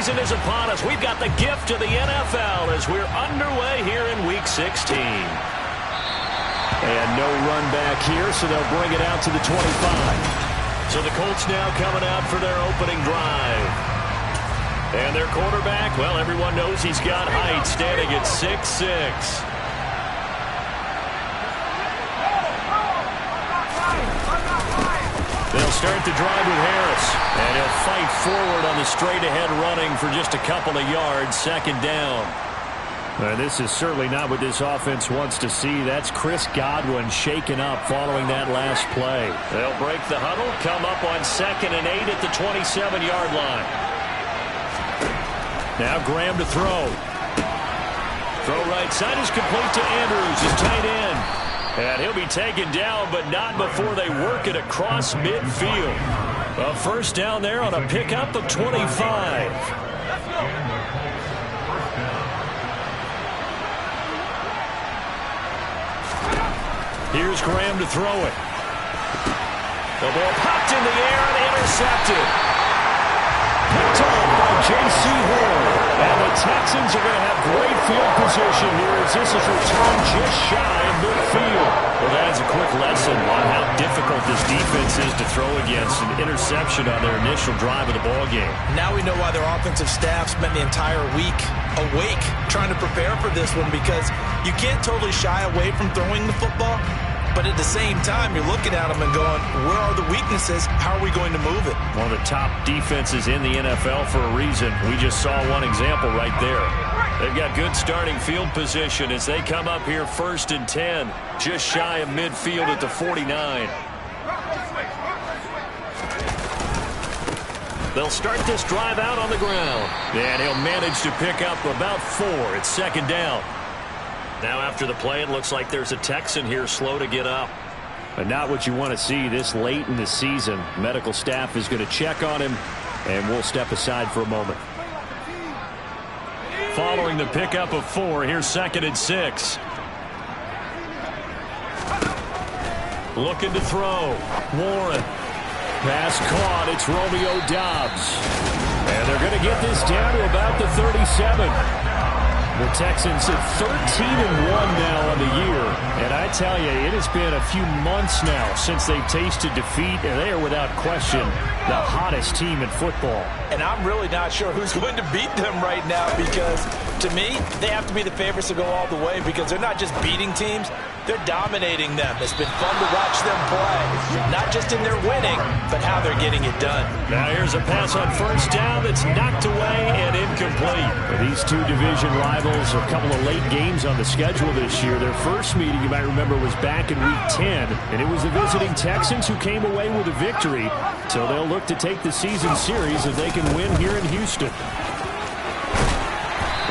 season is upon us. We've got the gift of the NFL as we're underway here in Week 16. And no run back here, so they'll bring it out to the 25. So the Colts now coming out for their opening drive. And their quarterback, well, everyone knows he's got height, standing at 6'6". They'll start the drive with Harris, and he'll fight forward on the straight-ahead running for just a couple of yards, second down. This is certainly not what this offense wants to see. That's Chris Godwin shaken up following that last play. They'll break the huddle, come up on 2nd and 8 at the 27-yard line. Now Graham to throw. Throw right side is complete to Andrews, his tight end. And he'll be taken down, but not before they work it across midfield. A first down there on a pickup of 25. Here's Graham to throw it. The ball popped in the air and intercepted. Picked off by J.C. Horn. And the Texans are going to have great field position here as this is returned just shy of midfield. Well, that's a quick lesson on how difficult this defense is to throw against. An interception on their initial drive of the ballgame. Now we know why their offensive staff spent the entire week awake trying to prepare for this one, because you can't totally shy away from throwing the football. But at the same time, you're looking at them and going, where are the weaknesses? How are we going to move it? One of the top defenses in the NFL for a reason. We just saw one example right there. They've got good starting field position as they come up here 1st and 10, just shy of midfield at the 49. They'll start this drive out on the ground. And he'll manage to pick up about 4. It's second down. Now after the play, it looks like there's a Texan here slow to get up. But not what you want to see this late in the season. Medical staff is going to check on him, and we'll step aside for a moment. Following the pickup of 4, here's 2nd and 6. Looking to throw. Warren. Pass caught. It's Romeo Doubs. And they're going to get this down to about the 37. The Texans at 13-1 now on the year. And I tell you, it has been a few months now since they've tasted defeat, and they are without question the hottest team in football. And I'm really not sure who's going to beat them right now, because to me, they have to be the favorites to go all the way, because they're not just beating teams, they're dominating them. It's been fun to watch them play, not just in their winning, but how they're getting it done. Now here's a pass on first down that's knocked away and incomplete. These two division rivals, a couple of late games on the schedule this year. Their first meeting, you might remember, was back in Week 10, and it was the visiting Texans who came away with a victory. So they'll look to take the season series if they can win here in Houston.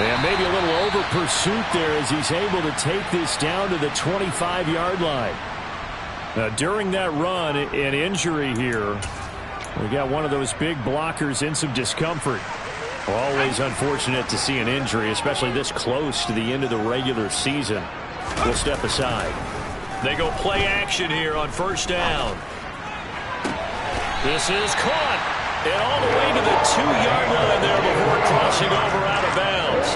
And maybe a little over pursuit there as he's able to take this down to the 25-yard line. Now, during that run, an injury here. We got one of those big blockers in some discomfort. Always unfortunate to see an injury, especially this close to the end of the regular season. We'll step aside. They go play action here on first down. This is caught. And all the way to the 2-yard line there before crossing over out of bounds.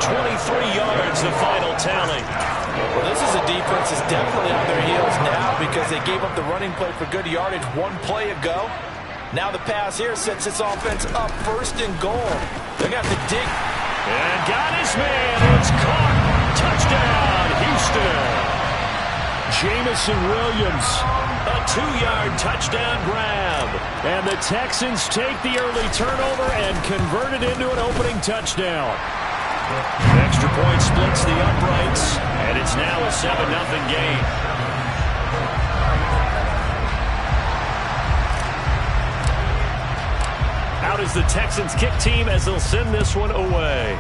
23 yards, the final tally. Well, this is a defense that's definitely on their heels now, because they gave up the running play for good yardage one play ago. Now the pass here sets this offense up 1st and goal. They got the dig. And got his man. It's caught. Touchdown, Houston. Jameson Williams. A 2-yard touchdown grab. And the Texans take the early turnover and convert it into an opening touchdown. Extra point splits the uprights, and it's now a 7-0 game. Out is the Texans kick team as they'll send this one away.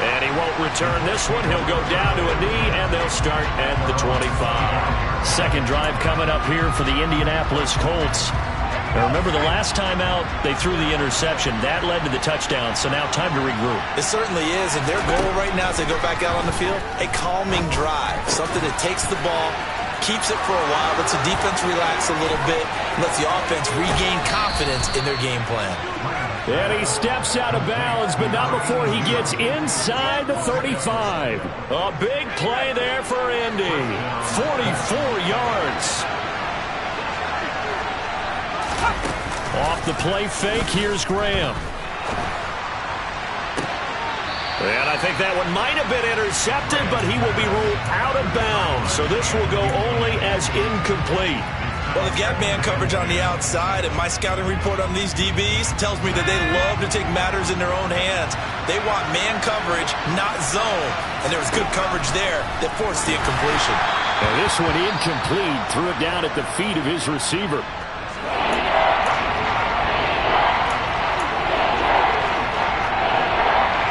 And he won't return this one. He'll go down to a knee, and they'll start at the 25. Second drive coming up here for the Indianapolis Colts. Now remember, the last time out, they threw the interception. That led to the touchdown, so now time to regroup. It certainly is, and their goal right now as they go back out on the field, a calming drive, something that takes the ball keeps it for a while, lets the defense relax a little bit, lets the offense regain confidence in their game plan. And he steps out of bounds, but not before he gets inside the 35. A big play there for Indy. 44 yards. Off the play fake, here's Graham. And I think that one might have been intercepted, but he will be ruled out of bounds. So this will go only as incomplete. Well, they've got man coverage on the outside, and my scouting report on these DBs tells me that they love to take matters in their own hands. They want man coverage, not zone. And there was good coverage there that forced the incompletion. And this one incomplete. Threw it down at the feet of his receiver.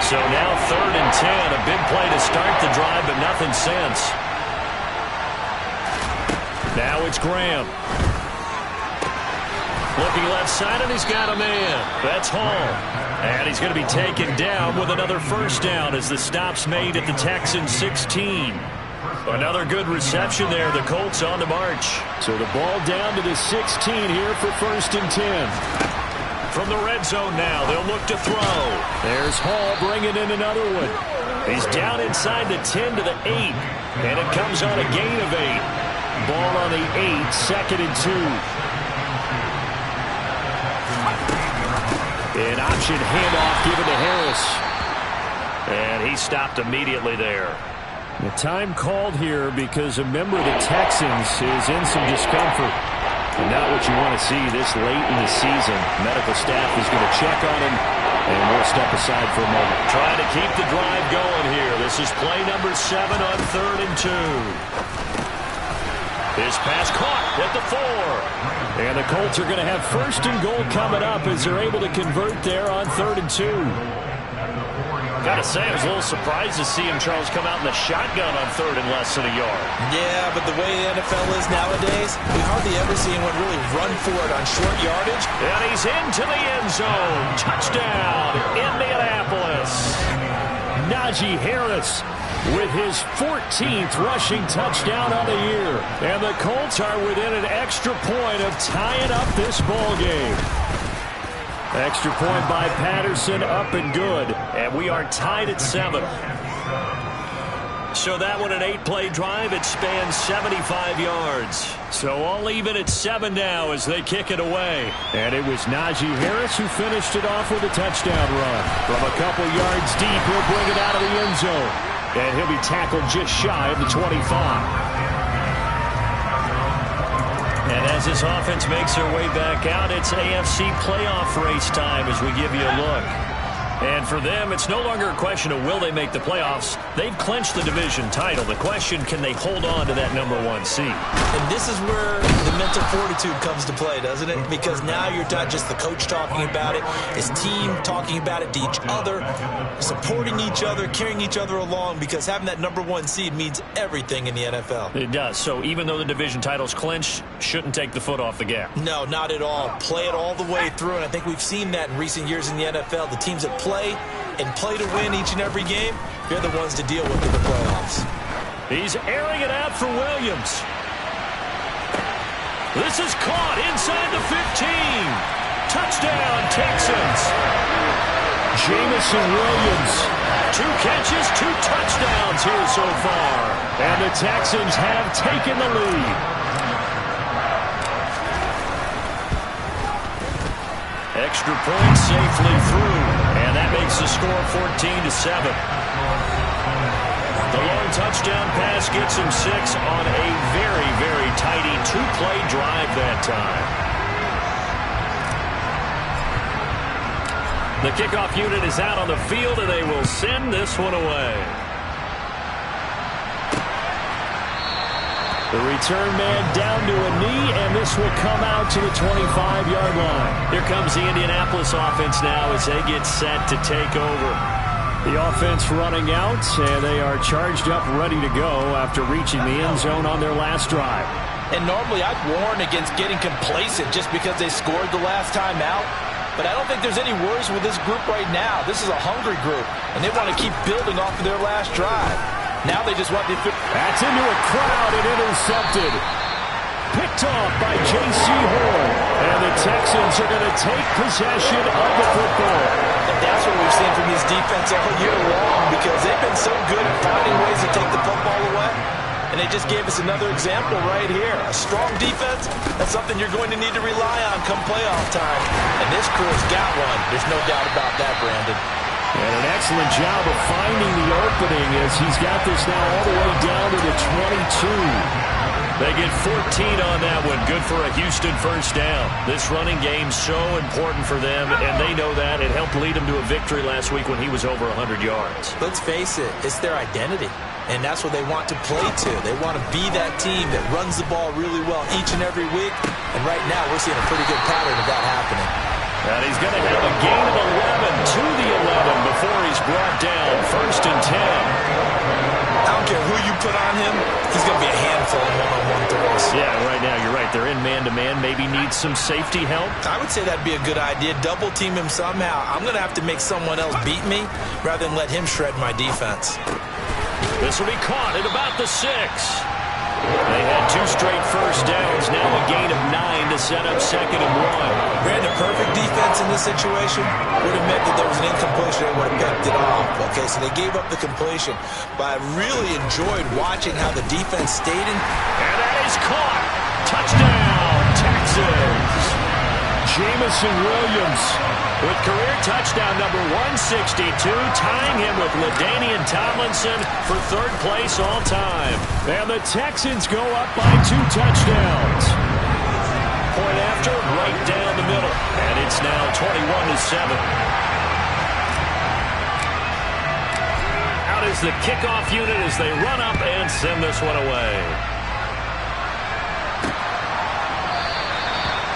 So now 3rd and 10. A big play to start the drive, but nothing since. Now it's Graham. Looking left side, and he's got a man. That's Hall. And he's going to be taken down with another first down as the stop's made at the Texans 16. Another good reception there. The Colts on the march. So the ball down to the 16 here for 1st and 10. From the red zone now, they'll look to throw. There's Hall bringing in another one. He's down inside the 10 to the 8. And it comes on a gain of 8. Ball on the 8, 2nd and 2. An option handoff given to Harris. And he stopped immediately there. The time called here because a member of the Texans is in some discomfort. And not what you want to see this late in the season. Medical staff is going to check on him, and we'll step aside for a moment. Trying to keep the drive going here. This is play number 7 on 3rd and 2. This pass caught at the 4. And the Colts are going to have 1st and goal coming up as they're able to convert there on 3rd and 2. Gotta say, I was a little surprised to see him, Charles, come out in the shotgun on 3rd and less than a yard. Yeah, but the way the NFL is nowadays, we hardly ever see anyone really run for it on short yardage. And he's into the end zone. Touchdown, Indianapolis. Najee Harris with his 14th rushing touchdown on the year. And the Colts are within an extra point of tying up this ball game. Extra point by Patterson, up and good. And we are tied at 7. So that one, an 8-play drive. It spans 75 yards. So all even at 7 now as they kick it away. And it was Najee Harris who finished it off with a touchdown run. From a couple yards deep, he'll bring it out of the end zone. And he'll be tackled just shy of the 25. And as this offense makes their way back out, it's AFC playoff race time as we give you a look. And for them, it's no longer a question of will they make the playoffs. They've clinched the division title. The question, can they hold on to that #1 seed? And this is where the mental fortitude comes to play, doesn't it? Because now you're not just the coach talking about it, it's team talking about it to each other, supporting each other, carrying each other along, because having that #1 seed means everything in the NFL. It does. So even though the division title's clinched, shouldn't take the foot off the gas. No, not at all. Play it all the way through, and I think we've seen that in recent years in the NFL. The teams that play to win each and every game, they're the ones to deal with in the playoffs. He's airing it out for Williams. This is caught inside the 15. Touchdown, Texans. Jamison Williams. 2 catches, 2 touchdowns here so far. And the Texans have taken the lead. Extra point safely through. And that makes the score 14-7. The long touchdown pass gets him 6 on a very, very tidy 2-play drive that time. The kickoff unit is out on the field, and they will send this one away. The return man down to a knee, and this will come out to the 25-yard line. Here comes the Indianapolis offense now as they get set to take over. The offense running out, and they are charged up, ready to go after reaching the end zone on their last drive. And normally I'd warn against getting complacent just because they scored the last time out. But I don't think there's any worries with this group right now. This is a hungry group, and they want to keep building off of their last drive. Now they just want the... That's into a crowd and intercepted. Picked off by J.C. Horn. And the Texans are going to take possession of the football. And that's what we've seen from this defense all year long, because they've been so good at finding ways to take the football away. And they just gave us another example right here. A strong defense, that's something you're going to need to rely on come playoff time. And this crew's got one. There's no doubt about that, Brandon. And an excellent job of finding the opening as he's got this now all the way down to the 22. They get 14 on that one. Good for a Houston first down. This running game's so important for them, and they know that. It helped lead them to a victory last week when he was over 100 yards. Let's face it, it's their identity, and that's what they want to play to. They want to be that team that runs the ball really well each and every week, and right now we're seeing a pretty good pattern of that happening. And he's going to have a gain of 11 to the 11 before he's brought down. 1st and 10. I don't care who you put on him, he's going to be a handful in one-on-one throws. Yeah, right now you're right. They're in man-to-man. Maybe needs some safety help. I would say that'd be a good idea. Double team him somehow. I'm going to have to make someone else beat me rather than let him shred my defense. This will be caught at about the 6. They had 2 straight first downs. Now a gain of 9 to set up 2nd and 1. Brandon, perfect defense in this situation would have meant that there was an incompletion. They would have picked it off. Okay, so they gave up the completion. But I really enjoyed watching how the defense stayed in. And that is caught. Touchdown, Texans. Jamison Williams with career touchdown number 162, tying him with LaDainian Tomlinson for 3rd place all time. And the Texans go up by 2 touchdowns. Point after, right down the middle. And it's now 21-7. Out is the kickoff unit as they run up and send this one away.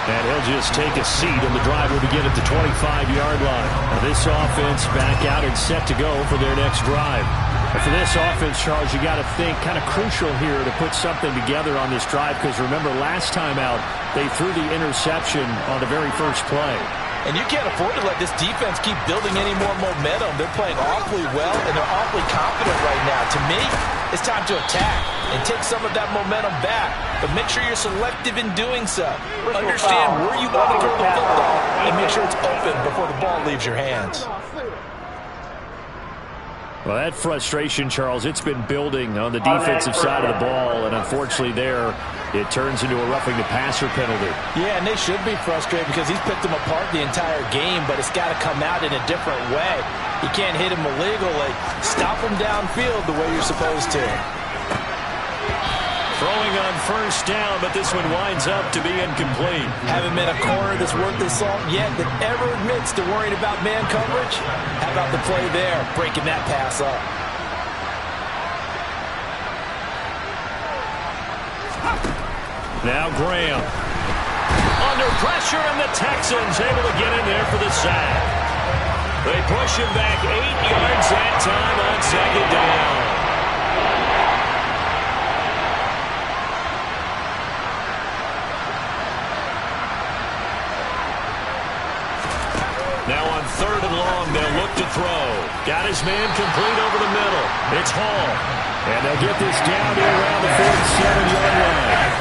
And he'll just take a seat, and the drive will begin at the 25-yard line. Now this offense back out and set to go for their next drive. And for this offense, Charles, you got to think kind of crucial here to put something together on this drive, because remember last time out they threw the interception on the very first play. And you can't afford to let this defense keep building any more momentum. They're playing awfully well, and they're awfully confident right now. To me, it's time to attack and take some of that momentum back. But make sure you're selective in doing so. Understand where you want to throw the football and make sure it's open before the ball leaves your hands. Well, that frustration, Charles, it's been building on the defensive side of the ball, and unfortunately there it turns into a roughing the passer penalty. Yeah, and they should be frustrated because he's picked them apart the entire game, but it's got to come out in a different way. You can't hit him illegally. Stop him downfield the way you're supposed to. Throwing on first down, but this one winds up to be incomplete. Haven't been a corner that's worth his salt yet that ever admits to worrying about man coverage. How about the play there, breaking that pass up? Now Graham. Under pressure, and the Texans able to get in there for the sack. They push him back 8 yards that time on 2nd down. Now on 3rd and long, they'll look to throw. Got his man complete over the middle. It's Hall. And they'll get this down to around the 47-yard line.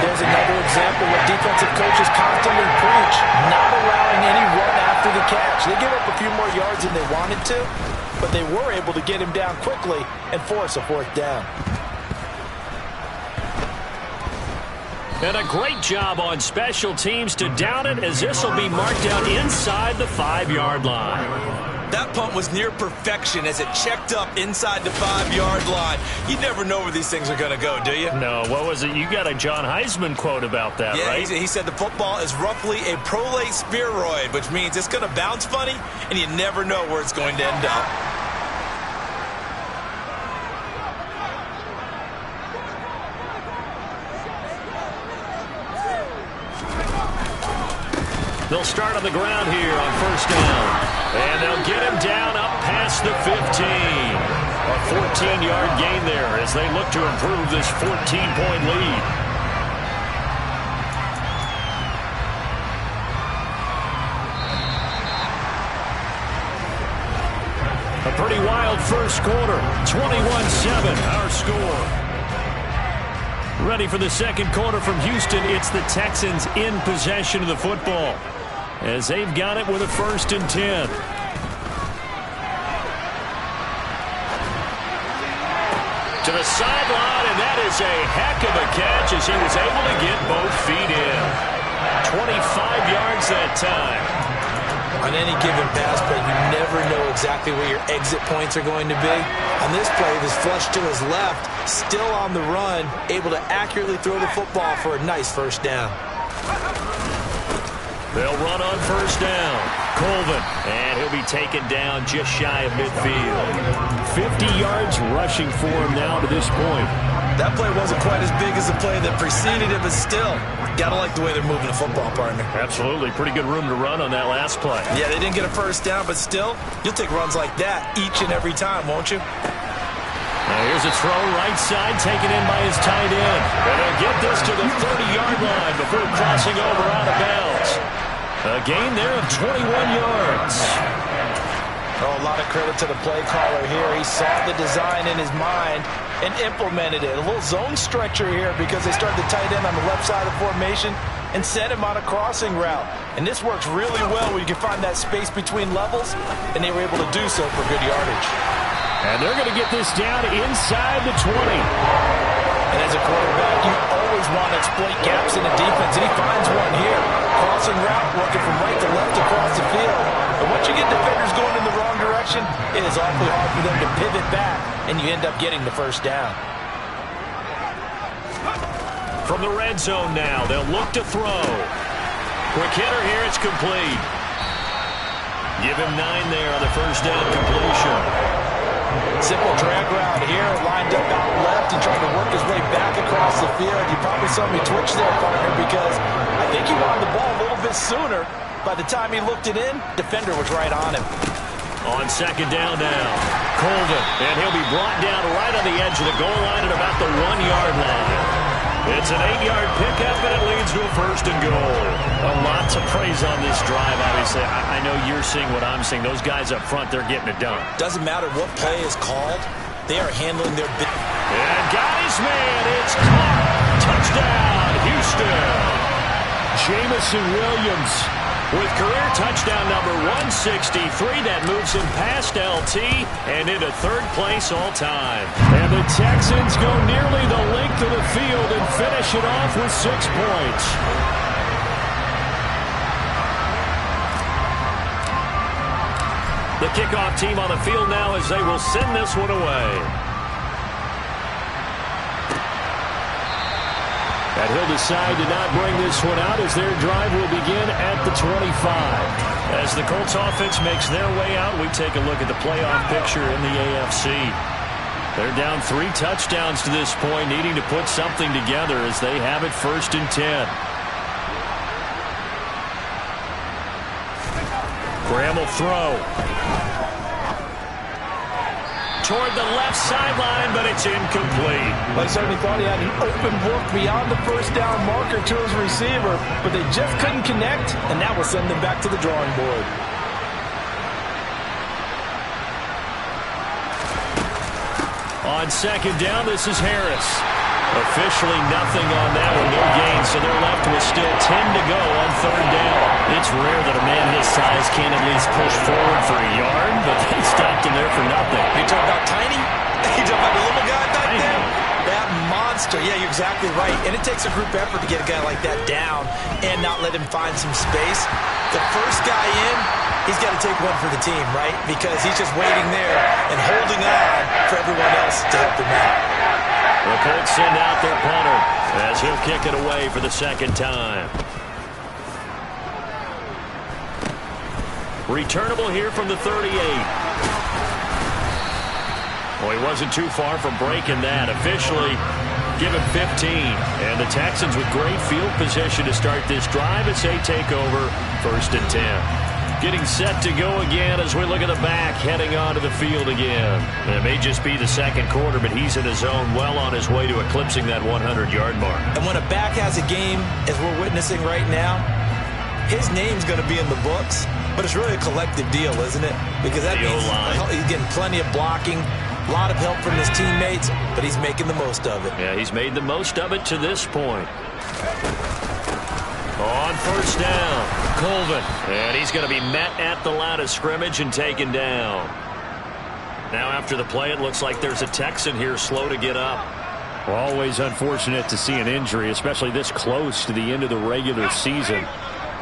There's another example what defensive coaches constantly preach, not allowing any run after the catch. They give up a few more yards than they wanted to, but they were able to get him down quickly and force a 4th down. And a great job on special teams to down it, as this will be marked out inside the 5-yard line. That punt was near perfection as it checked up inside the 5-yard line. You never know where these things are going to go, do you? No, what was it? You got a John Heisman quote about that, yeah, right? He said the football is roughly a prolate spheroid, which means it's going to bounce funny, and you never know where it's going to end up. They'll start on the ground here on 1st down. And they'll get him down up past the 15. A 14-yard gain there as they look to improve this 14-point lead. A pretty wild first quarter. 21-7, our score. Ready for the second quarter from Houston. It's the Texans in possession of the football as they've got it with a 1st and 10. To the sideline, and that is a heck of a catch as he was able to get both feet in. 25 yards that time. On any given pass play, you never know exactly where your exit points are going to be. On this play, he was flushed to his left, still on the run, able to accurately throw the football for a nice first down. They'll run on 1st down. Colvin, and he'll be taken down just shy of midfield. 50 yards rushing for him now to this point. That play wasn't quite as big as the play that preceded it, but still, gotta like the way they're moving the football, partner. Absolutely. Pretty good room to run on that last play. Yeah, they didn't get a 1st down, but still, you'll take runs like that each and every time, won't you? Now here's a throw right side, taken in by his tight end. And they'll get this to the 30-yard line before crossing over out of bounds. A gain there of 21 yards. Oh, a lot of credit to the play caller here. He saw the design in his mind and implemented it. A little zone stretcher here because they started the tight end on the left side of the formation and sent him on a crossing route. And this works really well where you can find that space between levels, and they were able to do so for good yardage. And they're going to get this down inside the 20. And as a quarterback, you always want to exploit gaps in the defense, and he finds one here. Crossing route, working from right to left across the field. And once you get defenders going in the wrong direction, it is awfully hard for them to pivot back, and you end up getting the 1st down. From the red zone now, they'll look to throw. Quick hitter here, it's complete. Give him 9 there on the 1st down completion. Simple drag route here, lined up out left and trying to work his way back across the field. You probably saw me twitch there, partner, because I think he wanted the ball a little bit sooner. By the time he looked it in, defender was right on him. On 2nd down now, Colvin, and he'll be brought down right on the edge of the goal line at about the 1-yard line. It's an 8-yard pickup, and it leads to a 1st and goal. A lot to praise on this drive, obviously. I know you're seeing what I'm seeing. Those guys up front, they're getting it done. Doesn't matter what play is called. They are handling their bit. And got his man. It's caught. Touchdown, Houston. Jameson Williams with career touchdown number 163. That moves him past LT and into 3rd place all time. And the Texans go nearly the length of the field and finish it off with 6 points. The kickoff team on the field now as they will send this one away. And he'll decide to not bring this one out as their drive will begin at the 25. As the Colts offense makes their way out, we take a look at the playoff picture in the AFC. They're down 3 touchdowns to this point, needing to put something together as they have it 1st and 10. Graham will throw. Toward the left sideline, but it's incomplete. I certainly thought he had an open look beyond the 1st down marker to his receiver, but they just couldn't connect, and that will send them back to the drawing board. On 2nd down, this is Harris. Officially nothing on that one, no gain, so they're left with still 10 to go on 3rd down. It's rare that a man his size can't at least push forward for a yard, but they stopped him there for nothing. You talking about tiny? You talking about the little guy back there? That monster. Yeah, you're exactly right. And it takes a group effort to get a guy like that down and not let him find some space. The first guy in, he's got to take one for the team, right? Because he's just waiting there and holding on for everyone else to help him out. The Colts send out their punter as he'll kick it away for the 2nd time. Returnable here from the 38. Well, he wasn't too far from breaking that. Officially given 15. And the Texans with great field position to start this drive as they take over 1st and 10. Getting set to go again as we look at the back, heading onto the field again. And it may just be the 2nd quarter, but he's in his zone, well on his way to eclipsing that 100-yard mark. And when a back has a game, as we're witnessing right now, his name's going to be in the books, but it's really a collective deal, isn't it? Because that means he's getting plenty of blocking, a lot of help from his teammates, but he's making the most of it. Yeah, he's made the most of it to this point. On first down, Colvin. And he's going to be met at the line of scrimmage and taken down. Now after the play, it looks like there's a Texan here slow to get up. Well, always unfortunate to see an injury, especially this close to the end of the regular season.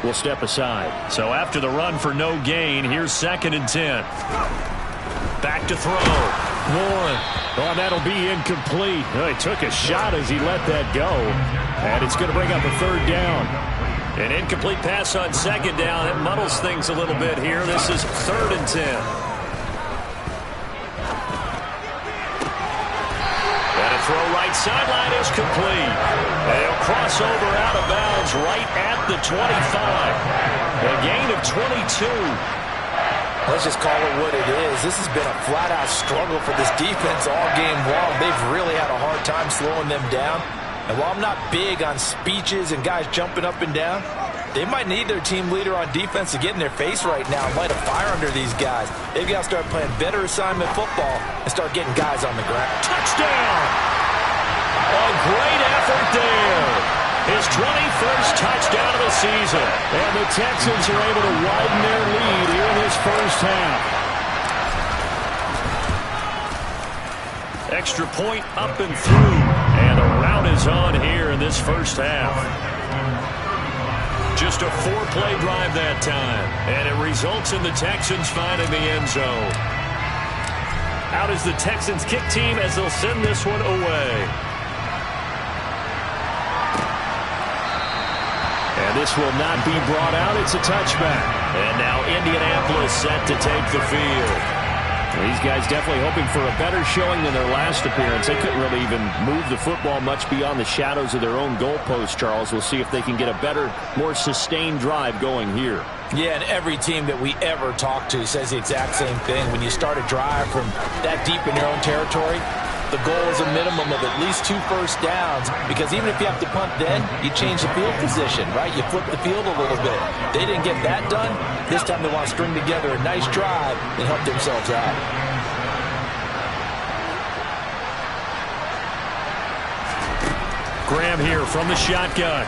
We'll step aside. So after the run for no gain, here's 2nd and 10. Back to throw. Warren. Oh, that'll be incomplete. Oh, he took a shot as he let that go. And it's going to bring up a 3rd down. An incomplete pass on 2nd down. It muddles things a little bit here. This is 3rd and 10. And a throw right sideline is complete. They'll cross over out of bounds right at the 25. A gain of 22. Let's just call it what it is. This has been a flat-out struggle for this defense all game long. They've really had a hard time slowing them down. And while I'm not big on speeches and guys jumping up and down, they might need their team leader on defense to get in their face right now and light a fire under these guys. They've got to start playing better assignment football and start getting guys on the ground. Touchdown! A great effort there. His 21st touchdown of the season. And the Texans are able to widen their lead here in this first half. Extra point up and through. And the rout is on here in this first half. Just a 4-play drive that time. And it results in the Texans finding the end zone. Out is the Texans kick team as they'll send this one away. And this will not be brought out. It's a touchback. And now Indianapolis set to take the field. These guys definitely hoping for a better showing than their last appearance. They couldn't really even move the football much beyond the shadows of their own goalpost, Charles. We'll see if they can get a better, more sustained drive going here. Yeah, and every team that we ever talk to says the exact same thing. When you start a drive from that deep in your own territory, the goal is a minimum of at least 2 first downs, because even if you have to punt then, you change the field position, right? You flip the field a little bit. They didn't get that done. This time they want to string together a nice drive and help themselves out. Graham here from the shotgun.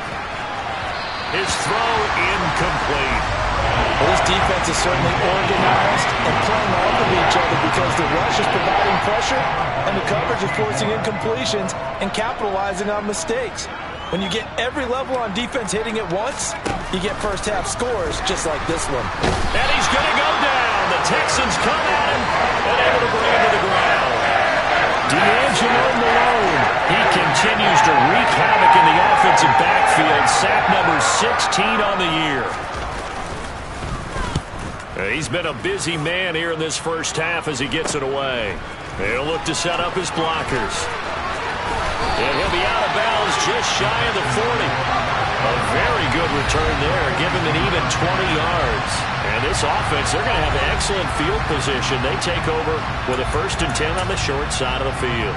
His throw incomplete. Well, this defense is certainly organized and playing off of each other because the rush is providing pressure and the coverage is forcing incompletions and capitalizing on mistakes. When you get every level on defense hitting at once, you get first half scores just like this one. And he's going to go down. The Texans come at him and able to bring him to the ground. D'Angelo Malone. He continues to wreak havoc in the offensive backfield. Sack number 16 on the year. He's been a busy man here in this first half as he gets it away. He'll look to set up his blockers. And he'll be out of bounds just shy of the 40. A very good return there. Give him an even 20 yards. And this offense, they're going to have excellent field position. They take over with a 1st and 10 on the short side of the field.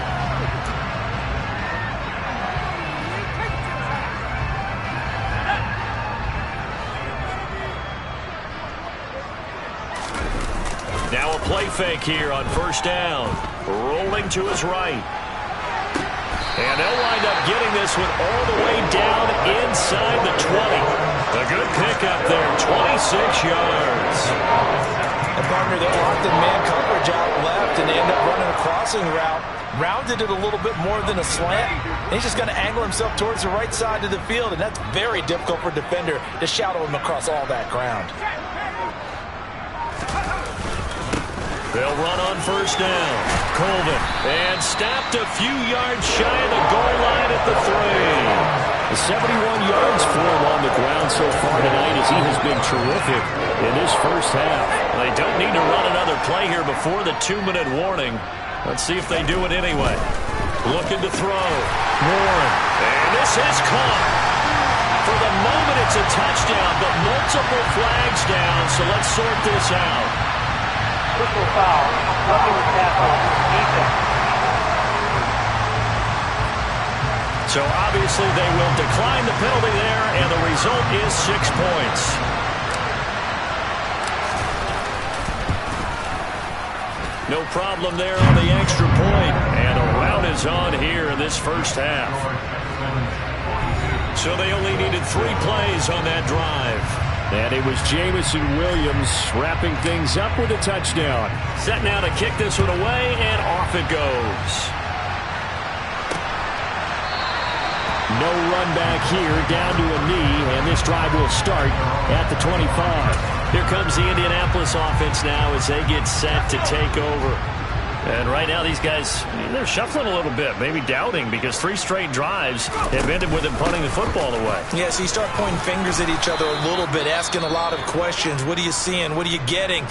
Now a play fake here on first down. Rolling to his right. And they'll wind up getting this one all the way down inside the 20. A good pickup there, 26 yards. And partner, they locked in man coverage out left, and they end up running a crossing route. Rounded it a little bit more than a slant. And he's just going to angle himself towards the right side of the field, and that's very difficult for a defender to shadow him across all that ground. They'll run on first down. Colvin. And stopped a few yards shy of the goal line at the 3. 71 yards for him on the ground so far tonight as he has been terrific in this first half. They don't need to run another play here before the 2-minute warning. Let's see if they do it anyway. Looking to throw. Warren. And this is caught. For the moment, it's a touchdown, but multiple flags down, so let's sort this out. Triple foul, roughing the tackle, defense. So obviously they will decline the penalty there, and the result is 6 points. No problem there on the extra point, and a rout is on here in this first half. So they only needed 3 plays on that drive. And it was Jameson Williams wrapping things up with a touchdown. Set now to kick this one away, and off it goes. No run back here, down to a knee, and this drive will start at the 25. Here comes the Indianapolis offense now as they get set to take over. And right now these guys, they're shuffling a little bit, maybe doubting, because 3 straight drives have ended with them punting the football away. Yeah, so you start pointing fingers at each other a little bit, asking a lot of questions. What are you seeing? What are you getting?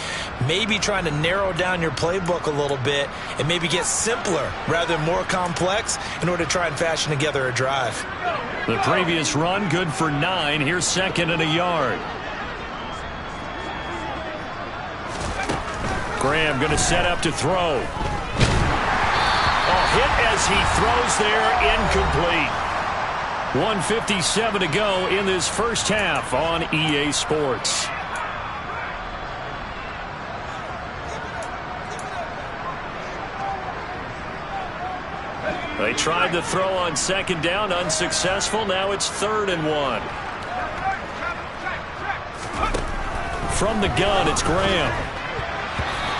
Maybe trying to narrow down your playbook a little bit and maybe get simpler rather than more complex in order to try and fashion together a drive. The previous run, good for 9. Here's 2nd and a yard. Graham going to set up to throw. Hit as he throws there, incomplete. 1:57 to go in this first half on EA Sports. They tried to throw on 2nd down, unsuccessful. Now it's 3rd and 1. From the gun, it's Graham.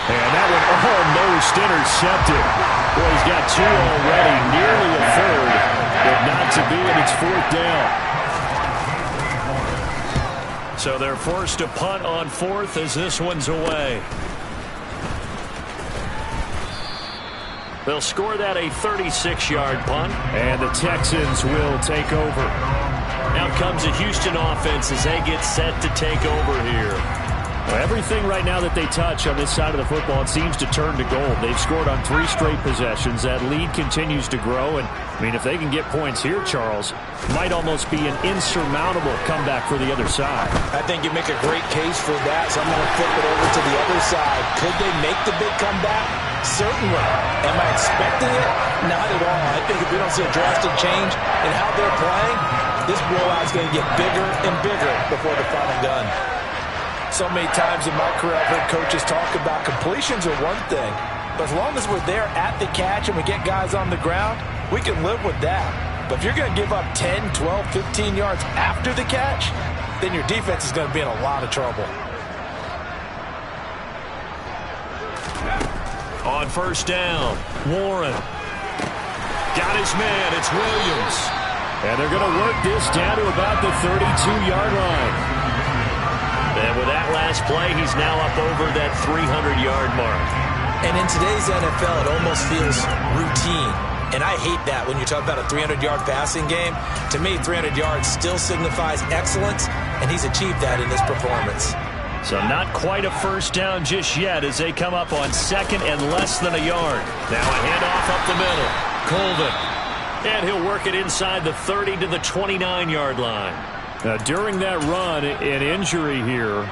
And that one almost intercepted. Boy, he's got 2 already, nearly a 3rd, but not to be, and it's 4th down. So they're forced to punt on 4th as this one's away. They'll score that a 36-yard punt. And the Texans will take over. Now comes the Houston offense as they get set to take over here. Well, everything right now that they touch on this side of the football, it seems to turn to gold. They've scored on 3 straight possessions. That lead continues to grow. And, I mean, if they can get points here, Charles, might almost be an insurmountable comeback for the other side. I think you make a great case for that, so I'm going to flip it over to the other side. Could they make the big comeback? Certainly. Am I expecting it? Not at all. I think if we don't see a drastic change in how they're playing, this blowout's going to get bigger and bigger before the final gun. So many times in my career I've heard coaches talk about completions are one thing, but as long as we're there at the catch and we get guys on the ground, we can live with that. But if you're going to give up 10, 12, 15 yards after the catch, then your defense is going to be in a lot of trouble. On 1st down, Warren. Got his man, it's Williams. And they're going to work this down to about the 32-yard line. And with that last play, he's now up over that 300-yard mark. And in today's NFL, it almost feels routine. And I hate that when you talk about a 300-yard passing game. To me, 300 yards still signifies excellence, and he's achieved that in this performance. So not quite a 1st down just yet as they come up on 2nd and less than a yard. Now a handoff up the middle. Colvin. And he'll work it inside the 30 to the 29-yard line. During that run, an injury here.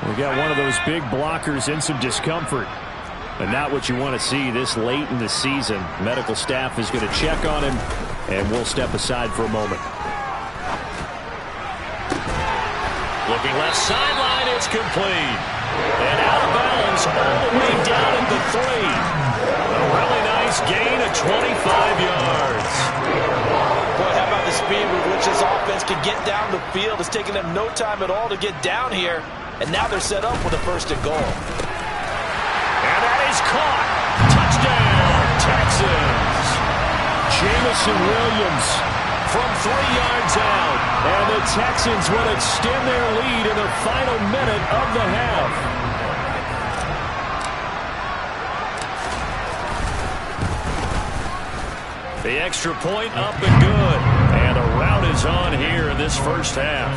We got one of those big blockers in some discomfort. And not what you want to see this late in the season. Medical staff is going to check on him, and we'll step aside for a moment. Looking left sideline, it's complete. And out of bounds all the way down at the 3. A really nice gain of 25 yards. Boy, how about the speed with which this offense can get down the field? It's taking them no time at all to get down here. And now they're set up with a 1st and goal. And that is caught. Touchdown, Texans. Jameson Williams from 3 yards out. And the Texans will extend their lead in the final minute of the half. The extra point up and good. And a rout is on here in this first half.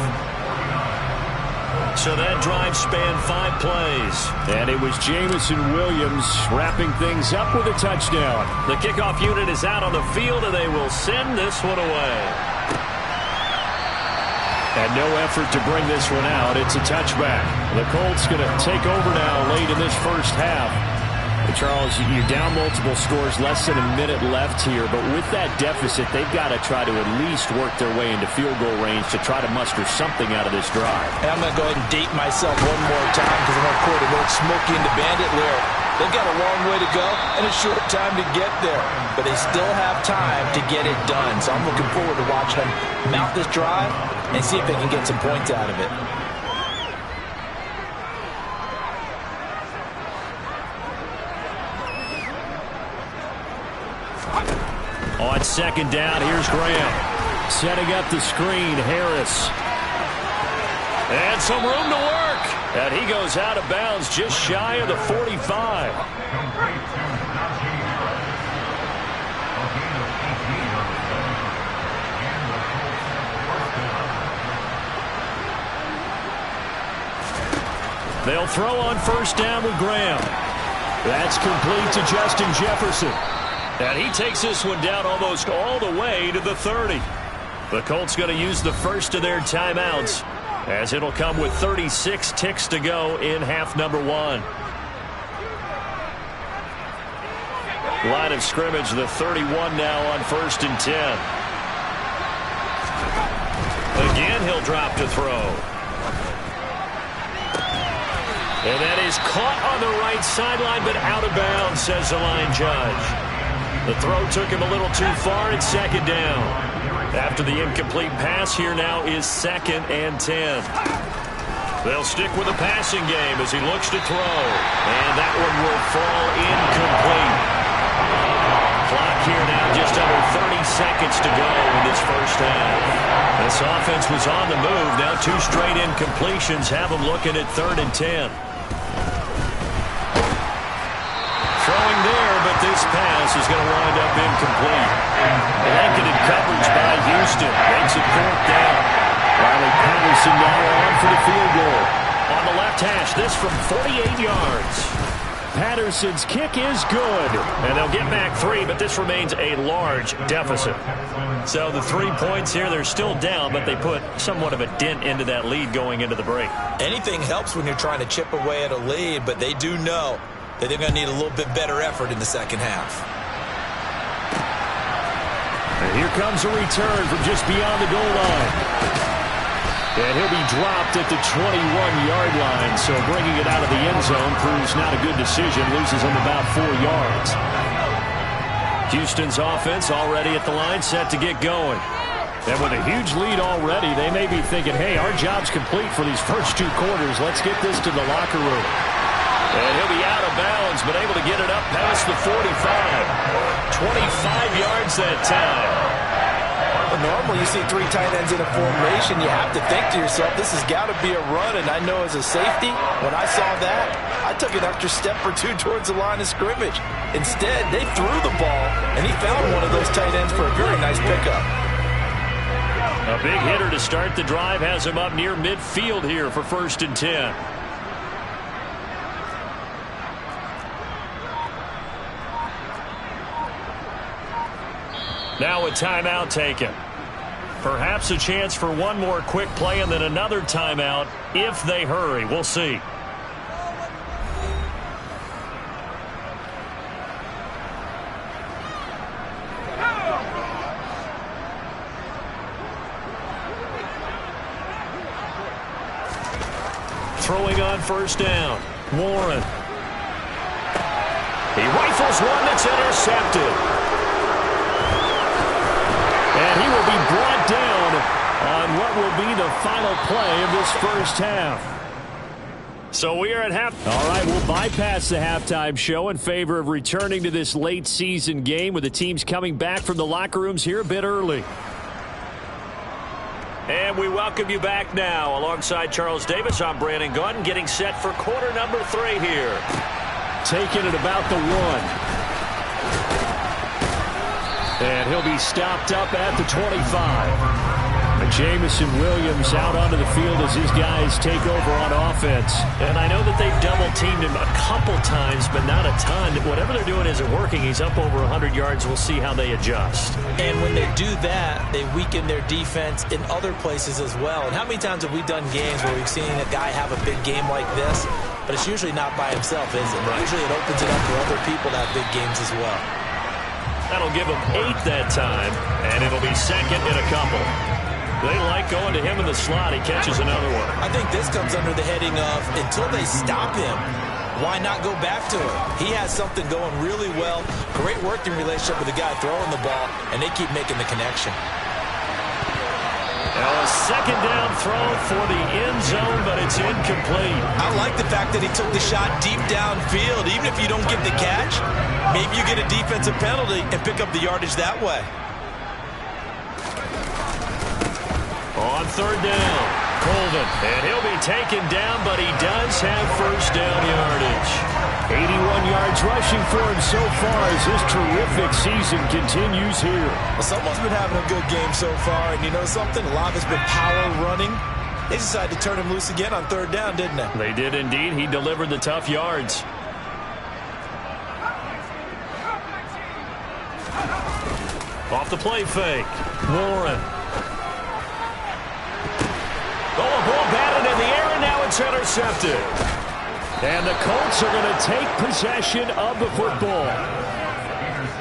So that drive spanned 5 plays. And it was Jameson Williams wrapping things up with a touchdown. The kickoff unit is out on the field, and they will send this one away. And no effort to bring this one out. It's a touchback. The Colts going to take over now late in this first half. Charles, you're down multiple scores, less than a minute left here, but with that deficit, they've got to try to at least work their way into field goal range to try to muster something out of this drive. And I'm going to go ahead and date myself one more time because I'm going to quote a little Smokey and the Bandit lyric. They've got a long way to go and a short time to get there, but they still have time to get it done. So I'm looking forward to watching them mount this drive and see if they can get some points out of it. On second down, here's Graham. Setting up the screen, Harris. And some room to work. And he goes out of bounds just shy of the 45. They'll throw on first down with Graham. That's complete to Justin Jefferson. And he takes this one down almost all the way to the 30. The Colts going to use the first of their timeouts, as it'll come with 36 ticks to go in half number one. Line of scrimmage, the 31 now on 1st and 10. Again, he'll drop to throw. And that is caught on the right sideline, but out of bounds, says the line judge. The throw took him a little too far at second down. After the incomplete pass, here now is 2nd and 10. They'll stick with the passing game as he looks to throw. And that one will fall incomplete. Clock here now just under 30 seconds to go in this first half. This offense was on the move. Now 2 straight incompletions have them looking at 3rd and 10. Throwing there, but this pass is going to wind up incomplete. Blanketed coverage by Houston. Makes it 4th down. Riley Patterson now on for the field goal. On the left hash, this from 48 yards. Patterson's kick is good. And they'll get back 3, but this remains a large deficit. So the 3 points here, they're still down, but they put somewhat of a dent into that lead going into the break. Anything helps when you're trying to chip away at a lead, but they do know that they're going to need a little bit better effort in the second half. And here comes a return from just beyond the goal line. And he'll be dropped at the 21-yard line, so bringing it out of the end zone proves not a good decision, loses him about 4 yards. Houston's offense already at the line, set to get going. And with a huge lead already, they may be thinking, hey, our job's complete for these first 2 quarters. Let's get this to the locker room. And he'll be out of bounds, but able to get it up past the 45. 25 yards that time. Well, normally you see 3 tight ends in a formation. You have to think to yourself, this has got to be a run. And I know as a safety, when I saw that, I took an extra step or 2 towards the line of scrimmage. Instead, they threw the ball, and he found one of those tight ends for a very nice pickup. A big hitter to start the drive has him up near midfield here for 1st and 10. Now a timeout taken. Perhaps a chance for one more quick play and then another timeout if they hurry. We'll see. Throwing on first down. Warren. He rifles one that's intercepted. And he will be brought down on what will be the final play of this first half. So we are at half. All right, we'll bypass the halftime show in favor of returning to this late season game with the teams coming back from the locker rooms here a bit early. And we welcome you back now. Alongside Charles Davis, I'm Brandon Gaudin, getting set for quarter number 3 here. Taking it about the 1. And he'll be stopped up at the 25. Jamison Williams out onto the field as his guys take over on offense. And I know that they've double-teamed him a couple times, but not a ton. Whatever they're doing isn't working. He's up over 100 yards. We'll see how they adjust. And when they do that, they weaken their defense in other places as well. And how many times have we done games where we've seen a guy have a big game like this, but it's usually not by himself, is it? Right. Usually it opens it up for other people to have big games as well. That'll give him 8 that time, and it'll be second in a couple. They like going to him in the slot. He catches another one. I think this comes under the heading of until they stop him, why not go back to it? He has something going really well. Great working relationship with the guy throwing the ball, and they keep making the connection. Now a second down throw for the end zone, but it's incomplete. I like the fact that he took the shot deep downfield. Even if you don't get the catch, maybe you get a defensive penalty and pick up the yardage that way. On third down, Colvin, and he'll be taken down, but he does have first down yardage. 81 yards rushing for him so far as this terrific season continues here. Well, someone's been having a good game so far, and you know something? A lot has been power running. They decided to turn him loose again on third down, didn't they? They did indeed. He delivered the tough yards. Off the play fake, Warren. Oh, a ball batted in the air, and now it's intercepted. And the Colts are going to take possession of the football.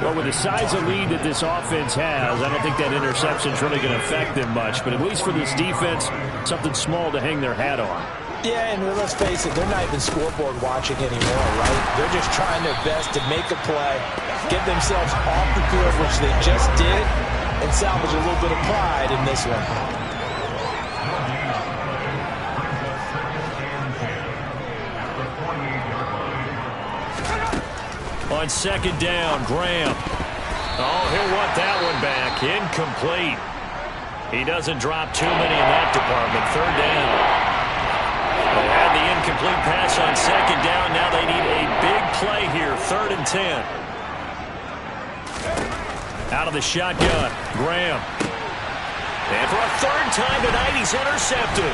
Well, with the size of lead that this offense has, I don't think that interception is really going to affect them much. But at least for this defense, something small to hang their hat on. Yeah, and let's face it, they're not even scoreboard watching anymore, right? They're just trying their best to make a play, get themselves off the field, which they just did, and salvage a little bit of pride in this one. On second down, Graham. Oh, he'll want that one back. Incomplete. He doesn't drop too many in that department. Third down. They had the incomplete pass on second down. Now they need a big play here. 3rd and 10. Out of the shotgun, Graham. And for a third time tonight, he's intercepted.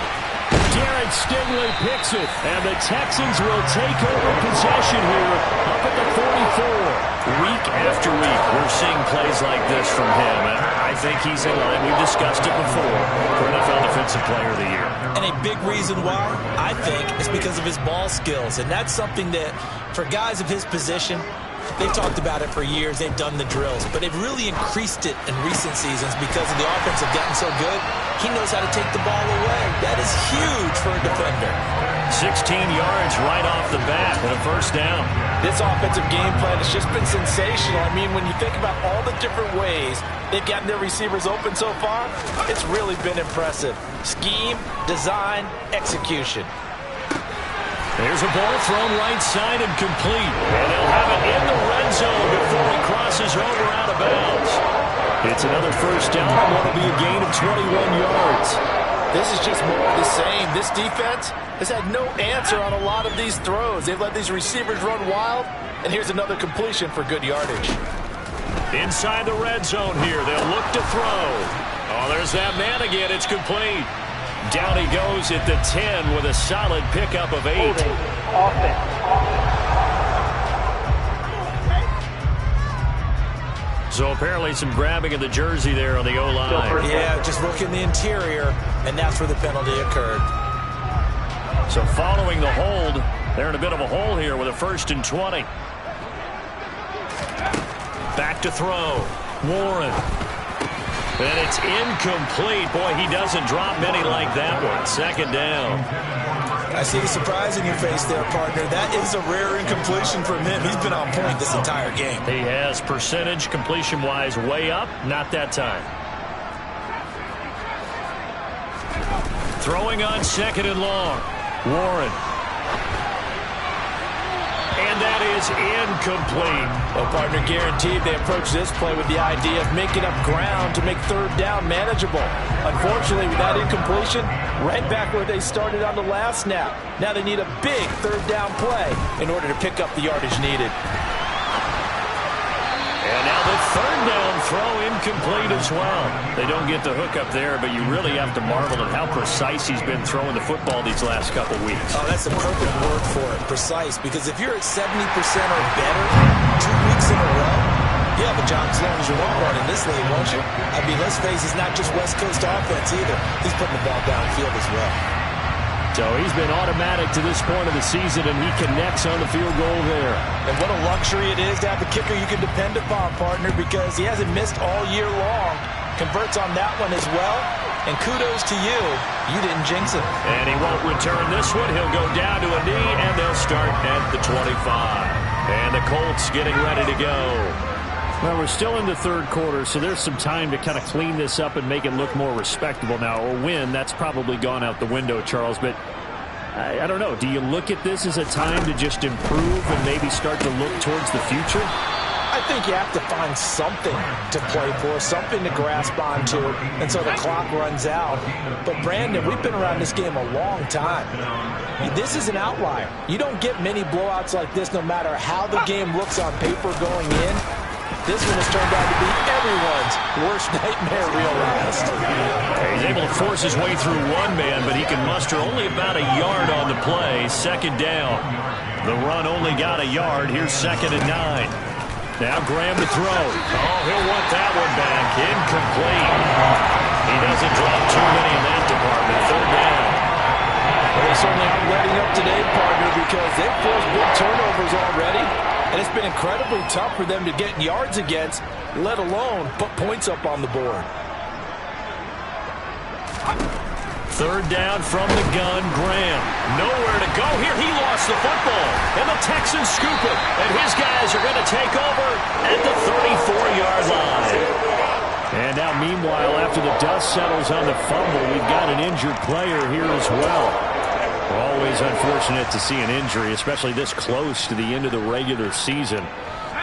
Jared Stingley picks it, and the Texans will take over possession here up at the 44. Week after week, we're seeing plays like this from him, and I think he's in line. We've discussed it before for NFL Defensive Player of the Year. And a big reason why, I think, is because of his ball skills, and that's something that, for guys of his position, they've talked about it for years. They've done the drills, but they've really increased it in recent seasons because of the offense have gotten so good. He knows how to take the ball away. That is huge for a defender. 16 yards right off the bat and a first down. This offensive game plan has just been sensational. I mean, when you think about all the different ways they've gotten their receivers open so far, it's really been impressive. Scheme, design, execution. There's a ball thrown right side and complete. And they'll have it in the red zone before he crosses over out of bounds. It's another first down. That'll be a gain of 21 yards. This is just more of the same. This defense has had no answer on a lot of these throws. They've let these receivers run wild, and here's another completion for good yardage. Inside the red zone here, they'll look to throw. Oh, there's that man again. It's complete. Down he goes at the 10 with a solid pickup of 8. So apparently some grabbing of the jersey there on the O-line. Yeah, just look in the interior, and that's where the penalty occurred. So following the hold, they're in a bit of a hole here with a 1st and 20. Back to throw. Warren. And it's incomplete. Boy, he doesn't drop many like that one. 2nd down. I see the surprise in your face there, partner. That is a rare incompletion from him. He's been on point this entire game. He has percentage completion-wise way up. Not that time. Throwing on 2nd and long. Warren. And that is incomplete. Well, partner, guaranteed they approach this play with the idea of making up ground to make 3rd down manageable. Unfortunately, with that incompletion, right back where they started on the last snap. Now they need a big 3rd down play in order to pick up the yardage needed. And now the 3rd down throw incomplete as well. They don't get the hook up there, but you really have to marvel at how precise he's been throwing the football these last couple weeks. Oh, that's the perfect word for it, precise. Because if you're at 70% or better 2 weeks in a row, you have a job as long as you want one in this league, won't you? I mean, let's face it, it's not just West Coast offense either. He's putting the ball downfield as well. So he's been automatic to this point of the season, and he connects on the field goal there. And what a luxury it is to have a kicker you can depend upon, partner, because he hasn't missed all year long. Converts on that one as well. And kudos to you. You didn't jinx it. And he won't return this one. He'll go down to a knee, and they'll start at the 25. And the Colts getting ready to go. Well, we're still in the third quarter, so there's some time to kind of clean this up and make it look more respectable now. Or win, that's probably gone out the window, Charles. But I don't know. Do you look at this as a time to just improve and maybe start to look towards the future? I think you have to find something to play for, something to grasp onto until the clock runs out. But, Brandon, we've been around this game a long time. This is an outlier. You don't get many blowouts like this no matter how the game looks on paper going in. This one has turned out to be everyone's worst nightmare realized. He's able to force his way through one man, but he can muster only about a yard on the play. Second down. The run only got a yard. Here's 2nd and 9. Now Graham to throw. Oh, he'll want that one back. Incomplete. He doesn't drop too many in that department. 3rd down. Well, they certainly aren't letting up today, partner, because they've forced big turnovers already. And it's been incredibly tough for them to get yards against, let alone put points up on the board. 3rd down from the gun, Graham. Nowhere to go here. He lost the football. And the Texans scoop it. And his guys are going to take over at the 34-yard line. And now, meanwhile, after the dust settles on the fumble, we've got an injured player here as well. Always unfortunate to see an injury, especially this close to the end of the regular season.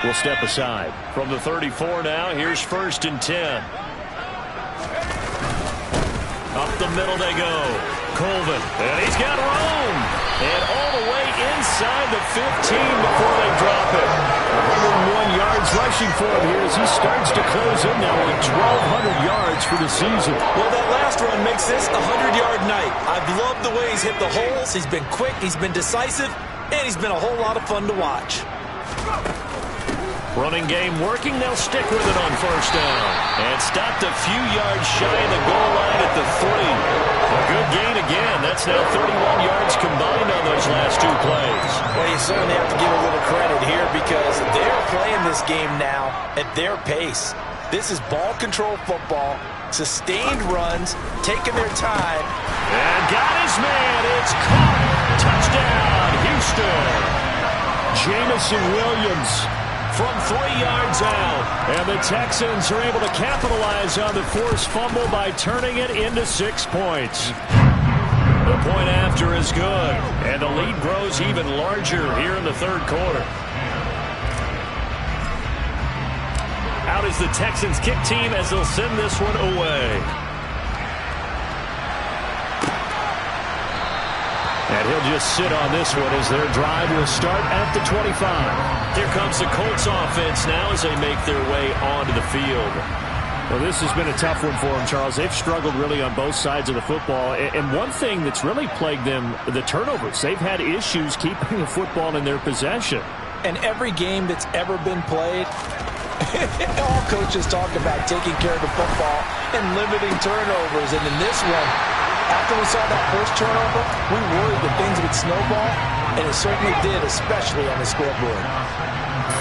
We'll step aside. From the 34 now, here's 1st and 10. Up the middle they go. Colvin, and he's got room. And all the way inside the 15 before they drop it. 101 yards rushing for him here as he starts to close in now with 1,200 yards for the season. Well, that last run makes this a 100-yard night. I've loved the way he's hit the holes. He's been quick, he's been decisive, and he's been a whole lot of fun to watch. Running game working. They'll stick with it on 1st down. And stopped a few yards shy of the goal line at the 3. A good gain again. That's now 31 yards combined on those last 2 plays. Well, you certainly have to give a little credit here because they're playing this game now at their pace. This is ball control football, sustained runs, taking their time. And got his man. It's caught. Touchdown, Houston. Jameson Williams from 3 yards out. And the Texans are able to capitalize on the forced fumble by turning it into 6 points. The point after is good. And the lead grows even larger here in the 3rd quarter. Out is the Texans kick team as they'll send this one away. And he'll just sit on this one as their drive will start at the 25. Here comes the Colts offense now as they make their way onto the field. Well, this has been a tough one for them, Charles. They've struggled really on both sides of the football. And one thing that's really plagued them, the turnovers. They've had issues keeping the football in their possession. And every game that's ever been played, all coaches talk about taking care of the football and limiting turnovers. And in this one, after we saw that first turnover, we worried that things would snowball, and it certainly did, especially on the scoreboard.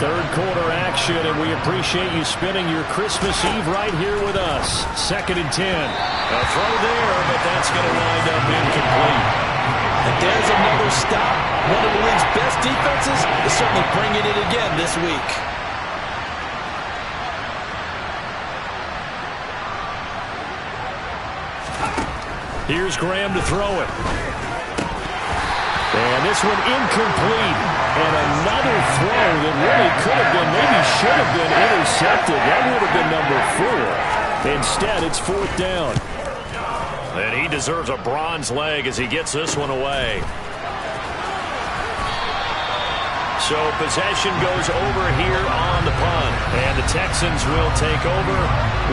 3rd quarter action, and we appreciate you spending your Christmas Eve right here with us. 2nd and 10. A throw there, but that's going to wind up incomplete. And there's another stop. One of the league's best defenses is certainly bringing it again this week. Here's Graham to throw it. And this one incomplete. And another throw that really could have been, maybe should have been intercepted. That would have been number 4. Instead, it's 4th down. And he deserves a bronze leg as he gets this one away. So possession goes over here on the punt. And the Texans will take over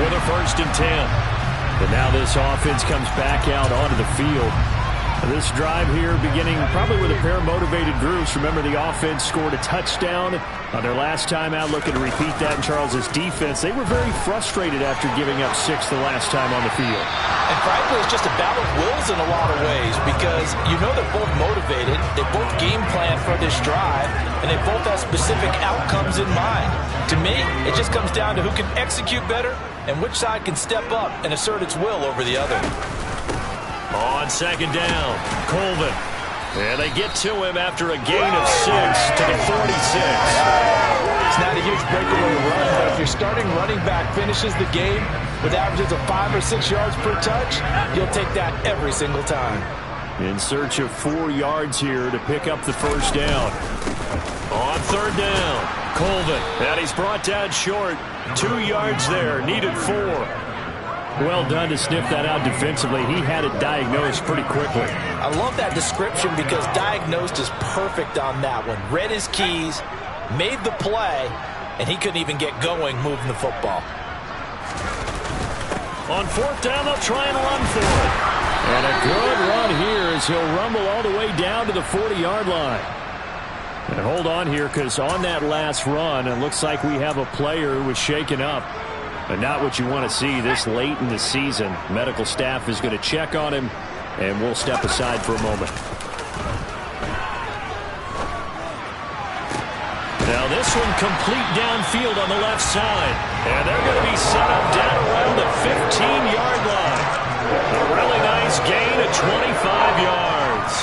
with a 1st and 10. But now this offense comes back out onto the field. This drive here beginning probably with a pair of motivated groups. Remember, the offense scored a touchdown on their last time out, looking to repeat that in Charles's defense. They were very frustrated after giving up 6 the last time on the field. And frankly, it's just a battle of wills in a lot of ways because you know they're both motivated, they both game plan for this drive, and they both have specific outcomes in mind. To me, it just comes down to who can execute better and which side can step up and assert its will over the other. On second down, Colvin. And they get to him after a gain of 6 to the 46. It's not a huge breakaway run, but if your starting running back finishes the game with averages of 5 or 6 yards per touch, you'll take that every single time. In search of 4 yards here to pick up the first down. On third down, Colvin. And he's brought down short. 2 yards there, needed 4. Well done to sniff that out defensively. He had it diagnosed pretty quickly. I love that description because diagnosed is perfect on that one. Read his keys, made the play, and he couldn't even get going moving the football. On fourth down, they'll try and run for it. And a good run here as he'll rumble all the way down to the 40-yard line. And hold on here because on that last run, it looks like we have a player who was shaken up. And not what you want to see this late in the season. Medical staff is going to check on him, and we'll step aside for a moment. Now this one complete downfield on the left side. And they're going to be set up down around the 15-yard line. A really nice gain of 25 yards.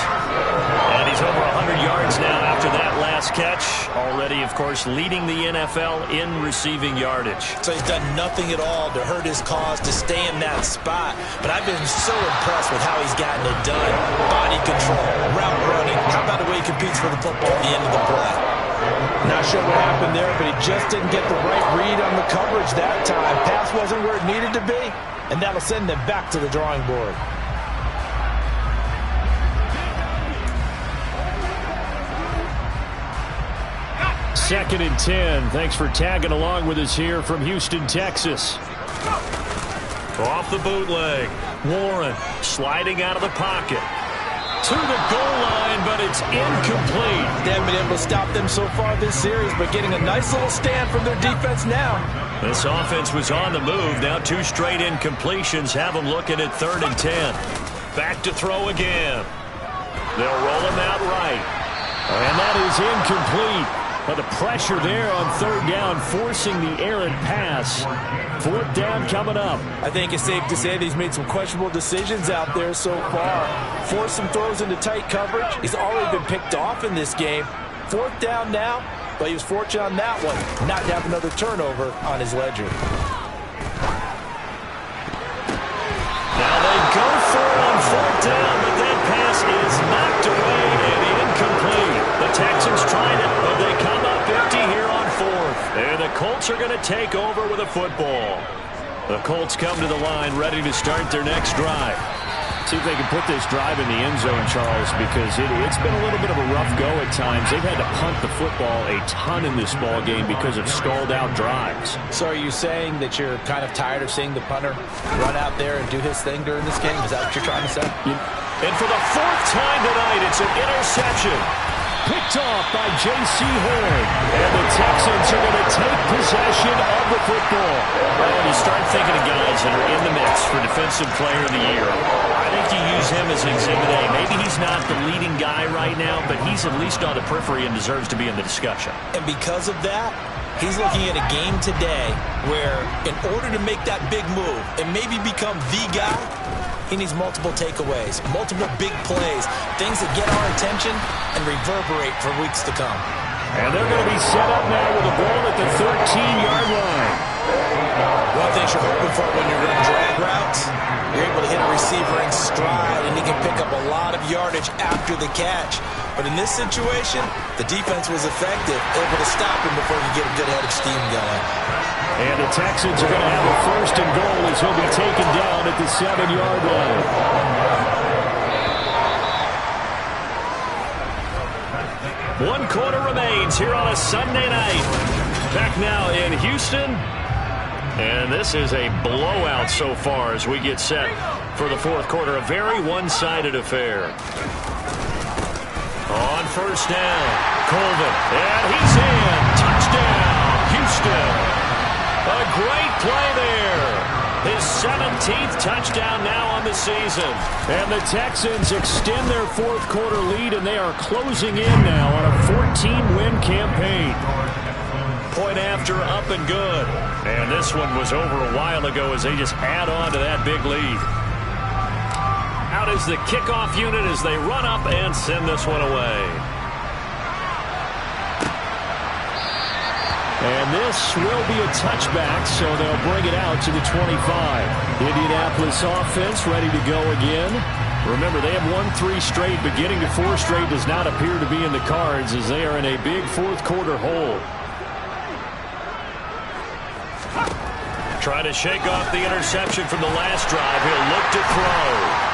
And he's over 100 yards now after that last catch. Already, of course, leading the NFL in receiving yardage. So he's done nothing at all to hurt his cause, to stay in that spot. But I've been so impressed with how he's gotten it done. Body control, route running. How about the way he competes for the football at the end of the play? Not sure what happened there, but he just didn't get the right read on the coverage that time. Pass wasn't where it needed to be, and that'll send them back to the drawing board. Second and 10. Thanks for tagging along with us here from Houston, Texas. Off the bootleg. Warren sliding out of the pocket. To the goal line, but it's incomplete. They haven't been able to stop them so far this series, but getting a nice little stand from their defense now. This offense was on the move. Now 2 straight incompletions have them looking at 3rd and 10. Back to throw again. They'll roll him out right. And that is incomplete. But the pressure there on 3rd down, forcing the errant pass. 4th down coming up. I think it's safe to say that he's made some questionable decisions out there so far. Forced some throws into tight coverage. He's already been picked off in this game. 4th down now, but he was fortunate on that one, not to have another turnover on his ledger. Now they go for it on 4th down, but that pass is knocked away and incomplete. The Texans trying it, but they come up empty here on 4th. And the Colts are going to take over with a football. The Colts come to the line ready to start their next drive. See if they can put this drive in the end zone, Charles, because it's been a little bit of a rough go at times. They've had to punt the football a ton in this ball game because of stalled-out drives. So are you saying that you're kind of tired of seeing the punter run out there and do his thing during this game? Is that what you're trying to say? And for the 4th time tonight, it's an interception. Picked off by J.C. Horn. And the Texans are going to take possession of the football. Well, when you start thinking of guys that are in the mix for Defensive Player of the Year, I think you use him as Exhibit A. Maybe he's not the leading guy right now, but he's at least on the periphery and deserves to be in the discussion. And because of that, he's looking at a game today where in order to make that big move and maybe become the guy, he needs multiple takeaways, multiple big plays, things that get our attention and reverberate for weeks to come. And they're going to be set up now with the ball at the 13-yard line. One thing you're hoping for when you're running drag routes, you're able to hit a receiver in stride, and he can pick up a lot of yardage after the catch. But in this situation, the defense was effective, able to stop him before he get a good head of steam going. And the Texans are going to have a 1st and goal as he'll be taken down at the 7-yard line. One quarter remains here on a Sunday night. Back now in Houston. And this is a blowout so far as we get set for the fourth quarter. A very one-sided affair. On first down, Colvin, and he's in. Touchdown, Houston. A great play there. His 17th touchdown now on the season. And the Texans extend their fourth quarter lead, and they are closing in now on a 14-win campaign. Point after, up and good. And this one was over a while ago as they just add on to that big lead. Out is the kickoff unit as they run up and send this one away. And this will be a touchback, so they'll bring it out to the 25. Indianapolis offense ready to go again. Remember, they have won 3 straight, but getting to 4 straight does not appear to be in the cards as they are in a big fourth quarter hole. Trying to shake off the interception from the last drive. He'll look to throw.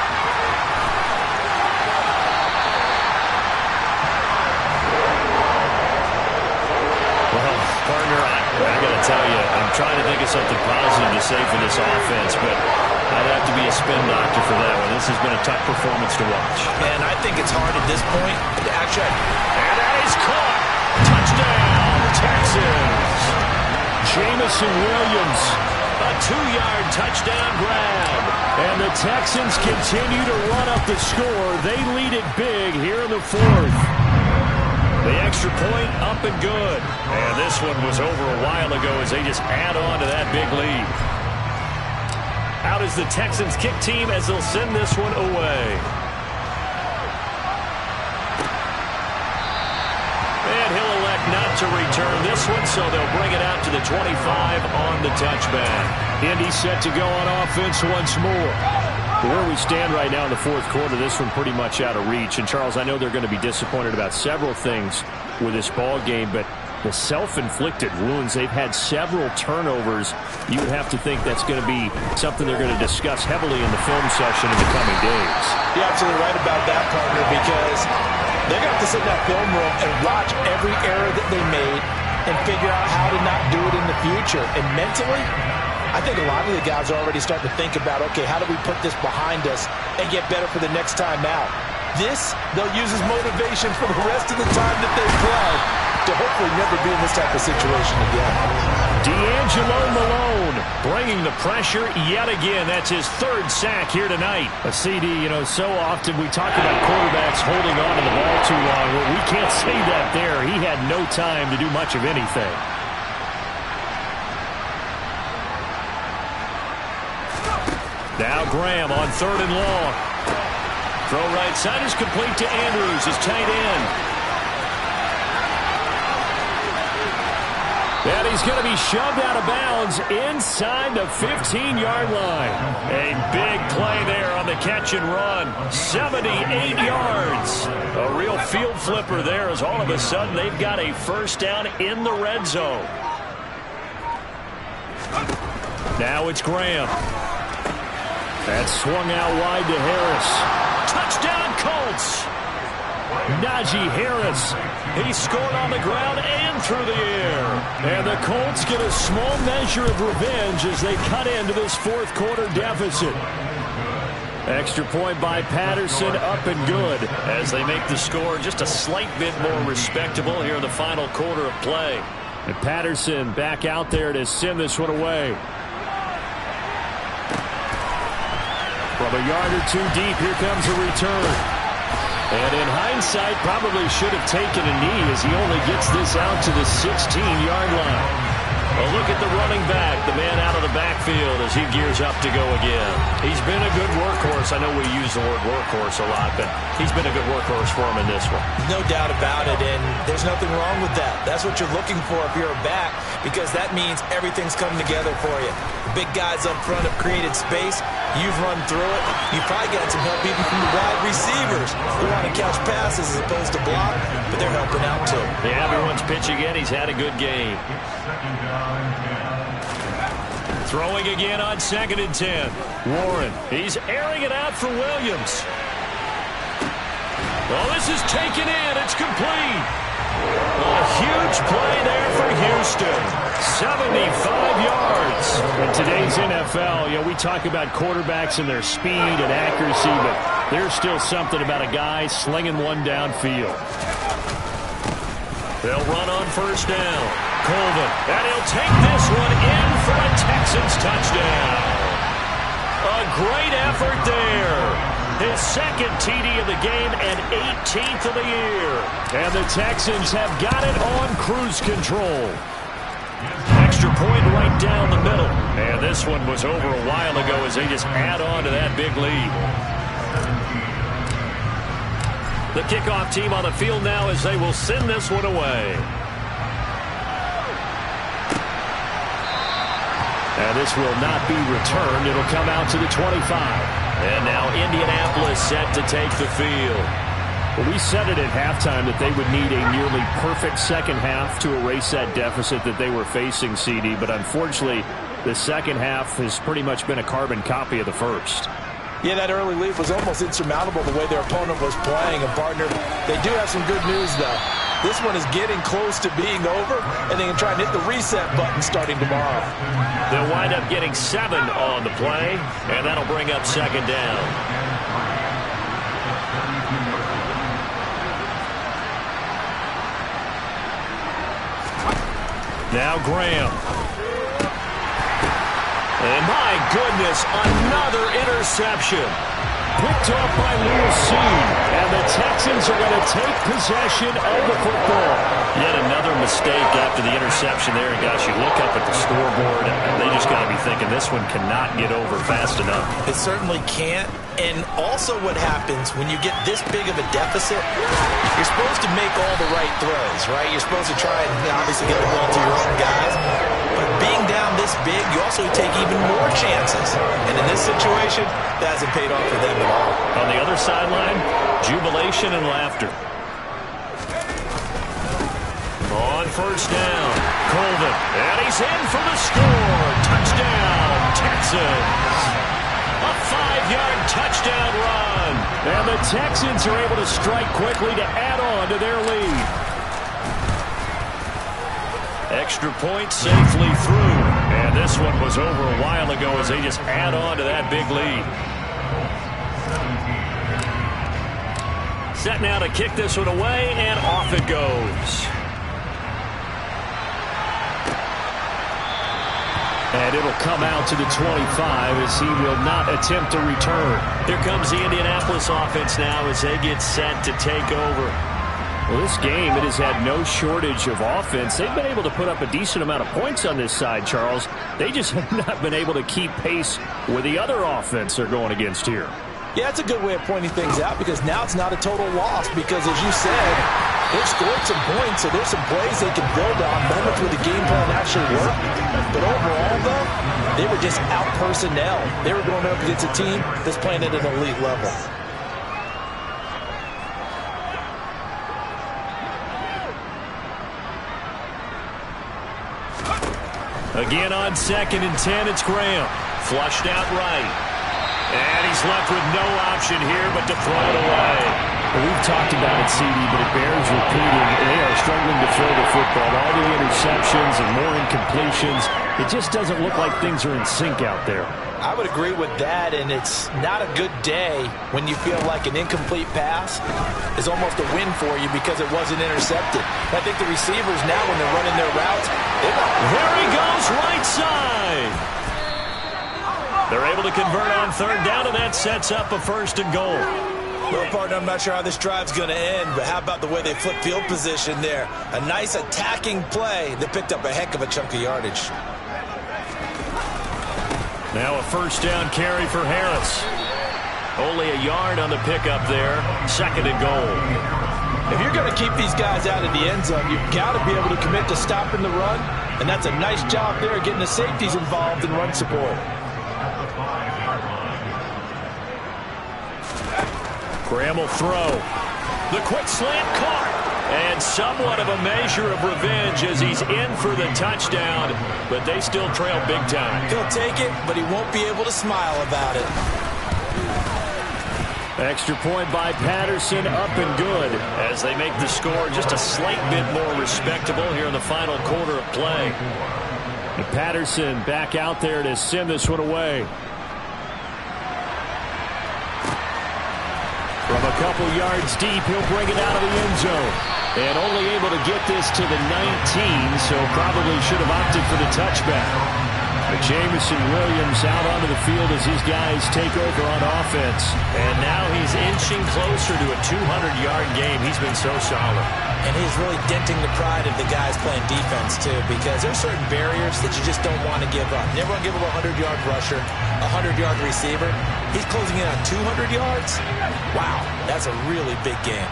Partner, I got to tell you, I'm trying to think of something positive to say for this offense, but I'd have to be a spin doctor for that one. This has been a tough performance to watch. And I think it's hard at this point to actually... And that is caught. Touchdown, Texans. Jameson Williams, a 2-yard touchdown grab. And the Texans continue to run up the score. They lead it big here in the fourth. The extra point up and good. And this one was over a while ago as they just add on to that big lead. Out is the Texans kick team as they'll send this one away. And he'll elect not to return this one, so they'll bring it out to the 25 on the touchback. Indy set to go on offense once more. Where we stand right now in the fourth quarter, this one pretty much out of reach. And, Charles, I know they're going to be disappointed about several things with this ball game, but the self-inflicted wounds, they've had several turnovers. You would have to think that's going to be something they're going to discuss heavily in the film session in the coming days. You're absolutely right about that, partner, because they're going to have to sit in that film room and watch every error that they made and figure out how to not do it in the future. And mentally, I think a lot of the guys are already starting to think about, okay, how do we put this behind us and get better for the next time out? This, they'll use as motivation for the rest of the time that they play to hopefully never be in this type of situation again. D'Angelo Malone bringing the pressure yet again. That's his 3rd sack here tonight. A CD, you know, so often we talk about quarterbacks holding on to the ball too long. Well, we can't say that there. He had no time to do much of anything. Now Graham on 3rd and long. Throw right side is complete to Andrews, his tight end. And he's going to be shoved out of bounds inside the 15-yard line. A big play there on the catch and run. 78 yards. A real field flipper there as all of a sudden they've got a first down in the red zone. Now it's Graham. That's swung out wide to Harris. Touchdown, Colts. Najee Harris. He scored on the ground and through the air. And the Colts get a small measure of revenge as they cut into this fourth quarter deficit. Extra point by Patterson, up and good. As they make the score just a slight bit more respectable here in the final quarter of play. And Patterson back out there to send this one away. From a yard or two deep, here comes a return. And in hindsight, probably should have taken a knee as he only gets this out to the 16-yard line. A look at the running back, the man out of the backfield as he gears up to go again. He's been a good workhorse. I know we use the word workhorse a lot, but he's been a good workhorse for him in this one. No doubt about it, and there's nothing wrong with that. That's what you're looking for if you're a back, because that means everything's coming together for you. The big guys up front have created space. You've run through it. You've probably got some help even from the wide receivers who want to catch passes as opposed to block, but they're helping out too. Yeah, everyone's pitching in. He's had a good game. Throwing again on 2nd and 10. Warren, he's airing it out for Williams. Oh, this is taken in. It's complete. A huge play there for Houston. 75 yards. In today's NFL, we talk about quarterbacks and their speed and accuracy, but there's still something about a guy slinging one downfield. They'll run on first down. Colvin, and he'll take this one in for a Texans touchdown. A great effort there. His second TD of the game and 18th of the year. And the Texans have got it on cruise control. Extra point right down the middle. And this one was over a while ago as they just add on to that big lead. The kickoff team on the field now as they will send this one away. And this will not be returned. It'll come out to the 25. And now Indianapolis set to take the field. Well, we said it at halftime that they would need a nearly perfect second half to erase that deficit that they were facing, CD. But unfortunately, the second half has pretty much been a carbon copy of the first. Yeah, that early lead was almost insurmountable the way their opponent was playing. And, partner, they do have some good news, though. This one is getting close to being over, and they can try and hit the reset button starting tomorrow. They'll wind up getting 7 on the play, and that'll bring up second down. Now Graham. And my goodness, another interception. Picked off by Lewis Cine. And the Texans are going to take possession of the football. Yet another mistake after the interception there. And gosh, you look up at the scoreboard, and they just got to be thinking this one cannot get over fast enough. It certainly can't. And also what happens when you get this big of a deficit, you're supposed to make all the right throws, right? You're supposed to try and obviously get the ball to your own guys. But being down this big, you also take even more chances. And in this situation, that hasn't paid off for them at all. On the other sideline, jubilation and laughter. On first down, Colvin. And he's in for the score. Touchdown, Texans. A 5-yard touchdown run. And the Texans are able to strike quickly to add on to their lead. Extra point safely through. And this one was over a while ago as they just add on to that big lead. Set now to kick this one away, and off it goes. And it'll come out to the 25 as he will not attempt to return. Here comes the Indianapolis offense now as they get set to take over. Well, this game, it has had no shortage of offense. They've been able to put up a decent amount of points on this side, Charles. They just have not been able to keep pace with the other offense they're going against here. Yeah, that's a good way of pointing things out because now it's not a total loss because, as you said, they've scored some points, so there's some plays they can build on, moments where the game plan actually worked. But overall, though, they were just out personnel. They were going up against a team that's playing at an elite level. Again on 2nd and 10, it's Graham. Flushed out right. And he's left with no option here but to throw it away. Well, we've talked about it, CD, but it bears repeating. They are struggling to throw the football. All the interceptions and more incompletions. It just doesn't look like things are in sync out there. I would agree with that, and it's not a good day when you feel like an incomplete pass is almost a win for you because it wasn't intercepted. I think the receivers now, when they're running their routes, there he goes, right side. They're able to convert on 3rd down, and that sets up a 1st and goal. Well, partner, I'm not sure how this drive's going to end, but how about the way they flip field position there? A nice attacking play that picked up a heck of a chunk of yardage. Now a 1st down carry for Harris. Only a yard on the pickup there. 2nd and goal. If you're going to keep these guys out of the end zone, you've got to be able to commit to stopping the run, and that's a nice job there getting the safeties involved in run support. Graham will throw. The quick slant caught. And somewhat of a measure of revenge as he's in for the touchdown, but they still trail big time. He'll take it, but he won't be able to smile about it. Extra point by Patterson, up and good, as they make the score just a slight bit more respectable here in the final quarter of play. And Patterson back out there to send this one away. From a couple yards deep, he'll bring it out of the end zone. And only able to get this to the 19, so probably should have opted for the touchback. But Jameson Williams out onto the field as these guys take over on offense. And now he's inching closer to a 200-yard game. He's been so solid. And he's really denting the pride of the guys playing defense, too, because there are certain barriers that you just don't want to give up. You never want to give up a 100-yard rusher, a 100-yard receiver. He's closing in on 200 yards. Wow, that's a really big game.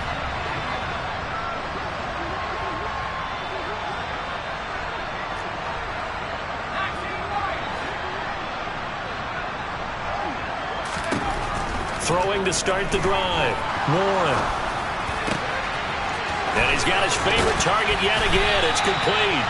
Throwing to start the drive. Warren. And he's got his favorite target yet again. It's complete.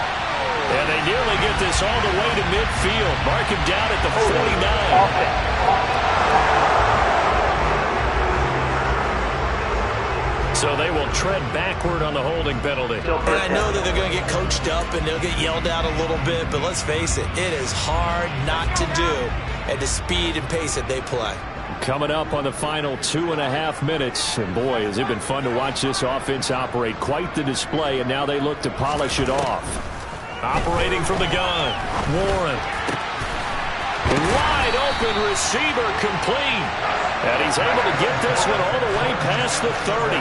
And they nearly get this all the way to midfield. Mark him down at the 49. So they will tread backward on the holding penalty. And I know that they're going to get coached up and they'll get yelled at a little bit, but let's face it, it is hard not to do at the speed and pace that they play. Coming up on the final 2.5 minutes. And boy, has it been fun to watch this offense operate. Quite the display, and now they look to polish it off. Operating from the gun. Warren. Wide open receiver complete. And he's able to get this one all the way past the 30.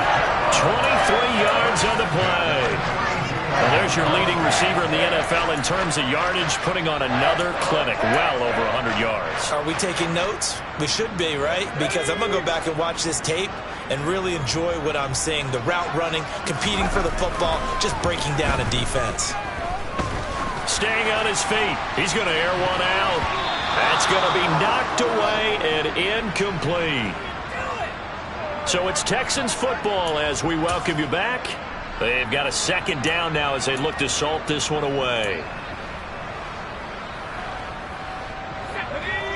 23 yards on the play. Well, there's your leading receiver in the NFL in terms of yardage, putting on another clinic, well over 100 yards. Are we taking notes? We should be, right? Because I'm going to go back and watch this tape and really enjoy what I'm seeing. The route running, competing for the football, just breaking down a defense. Staying on his feet. He's going to air one out. That's going to be knocked away and incomplete. So it's Texans football as we welcome you back. They've got a second down now as they look to salt this one away.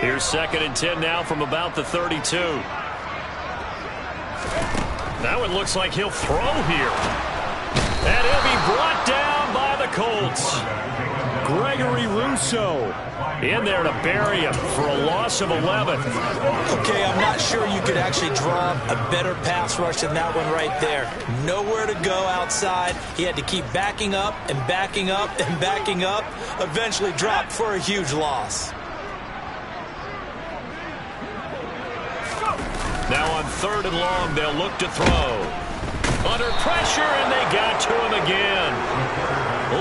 Here's 2nd and 10 now from about the 32. Now it looks like he'll throw here. And he'll be brought down by the Colts. Gregory Rousseau in there to bury him for a loss of 11. Okay, I'm not sure you could actually draw a better pass rush than that one right there. Nowhere to go outside. He had to keep backing up and backing up and backing up. Eventually dropped for a huge loss. Now on 3rd and long, they'll look to throw. Under pressure, and they got to him again.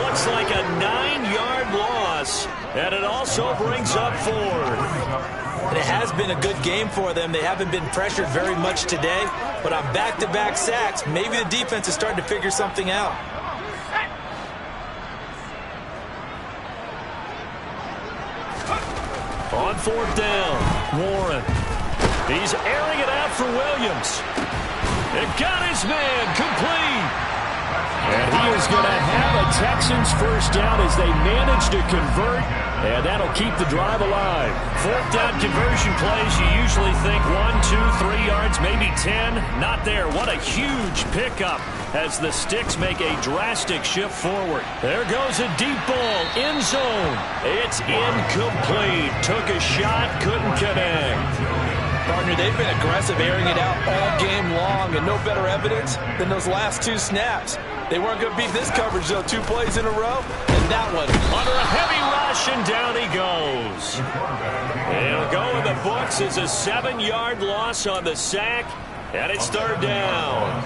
Looks like a 9-yard loss, and it also brings up 4th. And it has been a good game for them. They haven't been pressured very much today, but on back-to-back sacks, maybe the defense is starting to figure something out. On 4th down, Warren. He's airing it out for Williams. It got his man complete. And he is going to have a Texans first down as they manage to convert, and that'll keep the drive alive. 4th down conversion plays, you usually think 1, 2, 3 yards, maybe 10. Not there. What a huge pickup as the Sticks make a drastic shift forward. There goes a deep ball, end zone. It's incomplete. Took a shot, couldn't connect. Partner, they've been aggressive, airing it out all game long, and no better evidence than those last 2 snaps. They weren't going to beat this coverage, though, 2 plays in a row, and that one. Under a heavy rush, and down he goes. He'll go in the books as a 7-yard loss on the sack, and it's 3rd down.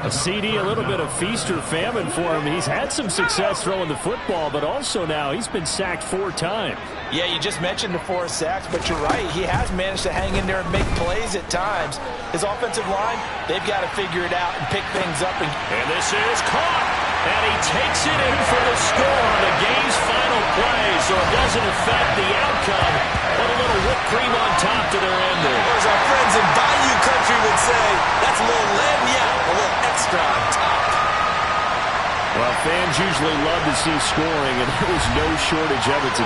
A CD, a little bit of feast or famine for him. He's had some success throwing the football, but also now he's been sacked 4 times. Yeah, you just mentioned the 4 sacks, but you're right. He has managed to hang in there and make plays at times. His offensive line, they've got to figure it out and pick things up. And this is caught. And he takes it in for the score on the game's final play, so it doesn't affect the outcome. But a little whipped cream on top to their ending. Or as our friends in Bayou Country would say, that's a little lagniappe, a little extra on top. Well, fans usually love to see scoring, and there was no shortage of it today.